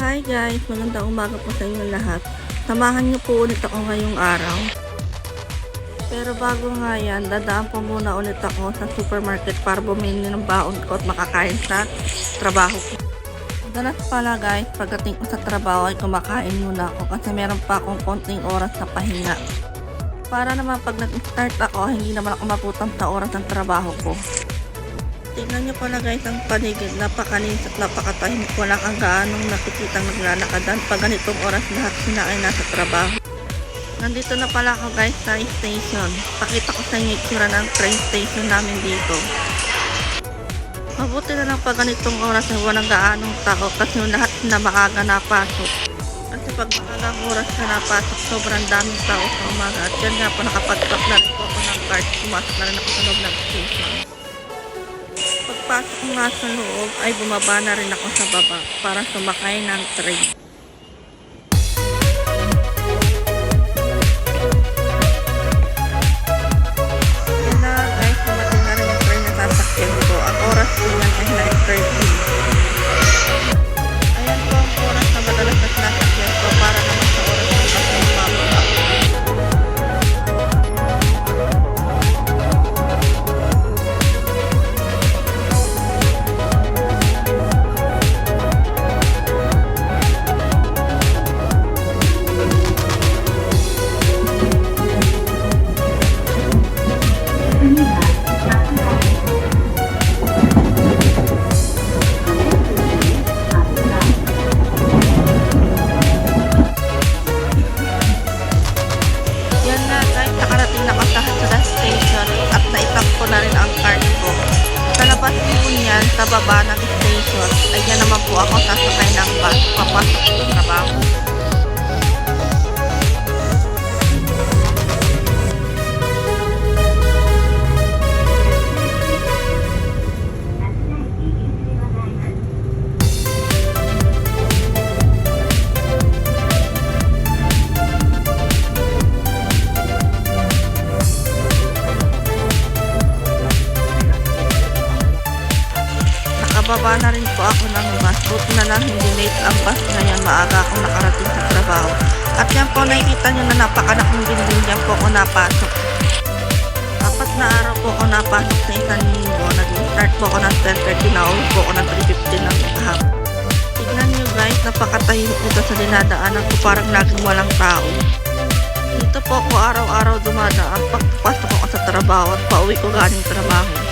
Hi guys, magandang umaga po sa inyo lahat. Samahan niyo po ulit ako ngayong araw. Pero bago nga yan, dadaan po muna ulit ako sa supermarket para bumili ng baon ko at makakain sa trabaho ko. Danas pala guys, pagdating ko sa trabaho ay kumakain muna ako kasi meron pa akong konting oras na pahinga. Para naman pag nag-start ako, hindi naman ako maputang sa oras ng trabaho ko. Tingnan nyo pala guys ang paligid, napakalinis at napakatahimik, wala kang gaanong nakikitang naglalakadan pag ganitong oras lahat sila ay nasa trabaho. Nandito na pala ako guys sa station. Pakita ko sa inyo itsura ng train station namin dito. Mabuti na lang pag ganitong oras ay walang gaanong tao kasi lahat na maaga napasok. Kasi pag maagang oras na napasok, sobrang daming tao sa umaga. At yan nga po, nakapag-pack na rin po ako ng card. Pumasok na rin ako sa loob ng station. Pagpasok ko nga sa loob ay bumaba na rin ako sa baba para sumakay ng train. Yan na guys, dumating na rin yung train na sasakyan ko. Ang oras ko yan ay 9:30. Ayan po ang oras na madalas na sinasakyan ko para naman sa oras na pagpapababa. Sa baba ng station ay yan naman po ako sasakay ng bus papasok sa trabaho. Baba na rin po ako ng bus. Buti na lang hindi late ang bus ngayon. Maaga akong nakarating sa trabaho. At yan po, nakikita nyo na napakalaking building. Yan po ako napasok. 4 na araw po ako napasok sa isang linggo. Nag-start po ako ng 10:30. Na-uwi po ako ng 3:15 ng hapon. Tignan nyo guys, napakatahimik nito sa dinadaanan ko. Parang laging walang tao. Dito po ako araw-araw dumadaan. Pagpasok ako sa trabaho at pauwi ko galing trabaho.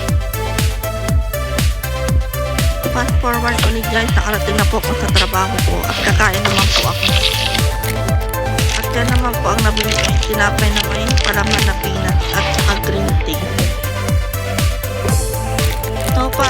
Fast forward ulit guys, nakarating na po ako sa trabaho ko at kakain naman po ako. At yan naman po ang nabili ko, tinapay na may palaman na peanuts at saka green tea. Ito pa